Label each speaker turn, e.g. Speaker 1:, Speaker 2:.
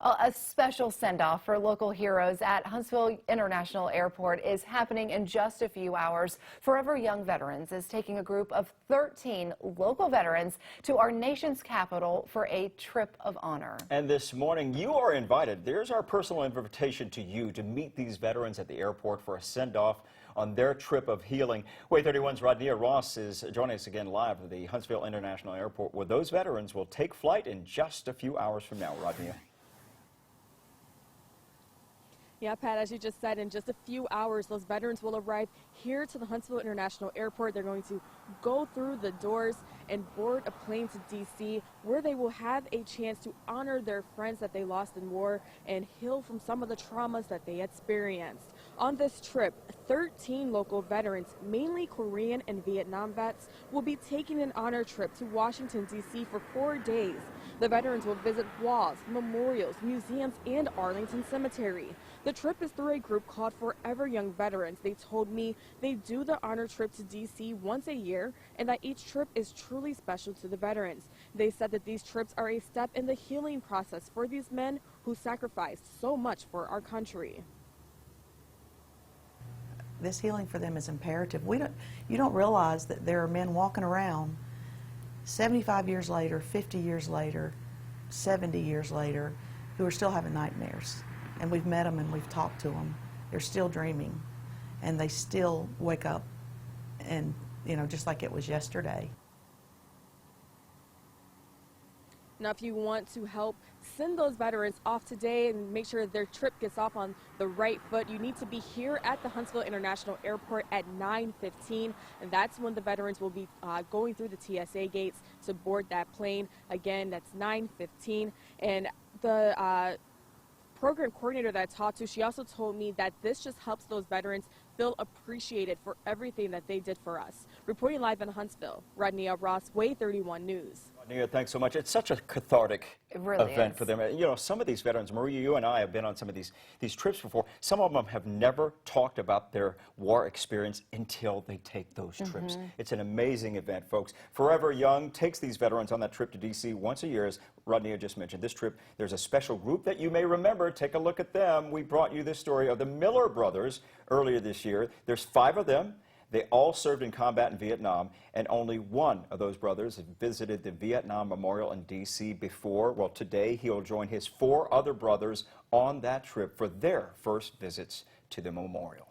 Speaker 1: A special send-off for local heroes at Huntsville International Airport is happening in just a few hours. Forever Young Veterans is taking a group of 13 local veterans to our nation's capital for a trip of honor.
Speaker 2: And this morning, you are invited. There's our personal invitation to you to meet these veterans at the airport for a send-off on their trip of healing. WAAY 31's Rodnia Ross is joining us again live at the Huntsville International Airport, where those veterans will take flight in just a few hours from now. Rodnia.
Speaker 3: Yeah, Pat, as you just said, in just a few hours, those veterans will arrive here to the Huntsville International Airport. They're going to go through the doors and board a plane to D.C., where they will have a chance to honor their friends that they lost in war and heal from some of the traumas that they experienced. On this trip, 13 local veterans, mainly Korean and Vietnam vets, will be taking an honor trip to Washington, D.C. for 4 days. The veterans will visit walls, memorials, museums, and Arlington Cemetery. The trip is through a group called Forever Young Veterans. They told me they do the honor trip to D.C. once a year and that each trip is truly special to the veterans. They said that these trips are a step in the healing process for these men who sacrificed so much for our country.
Speaker 4: This healing for them is imperative. You don't realize that there are men walking around 75 years later, 50 years later, 70 years later, who are still having nightmares. And we've met them and we've talked to them. They're still dreaming, and they still wake up and, just like it was yesterday.
Speaker 3: Now, if you want to help send those veterans off today and make sure their trip gets off on the right foot, you need to be here at the Huntsville International Airport at 9:15, and that's when the veterans will be going through the TSA gates to board that plane. Again, that's 9:15, and the program coordinator that I talked to, she also told me that this just helps those veterans feel appreciated for everything that they did for us. Reporting live in Huntsville, Rodnia Ross, WAAY 31 News.
Speaker 2: Rodnia, thanks so much. It's such a cathartic event
Speaker 1: is
Speaker 2: for them. Some of these veterans, Maria, you and I have been on some of these trips before. Some of them have never talked about their war experience until they take those trips. It's an amazing event, folks. Forever Young takes these veterans on that trip to D.C. once a year. As Rodnia just mentioned, this trip, there's a special group that you may remember. Take a look at them. We brought you this story of the Miller brothers earlier this year. There's 5 of them. They all served in combat in Vietnam, and only one of those brothers had visited the Vietnam Memorial in D.C. before. Well, today he'll join his 4 other brothers on that trip for their first visits to the memorial.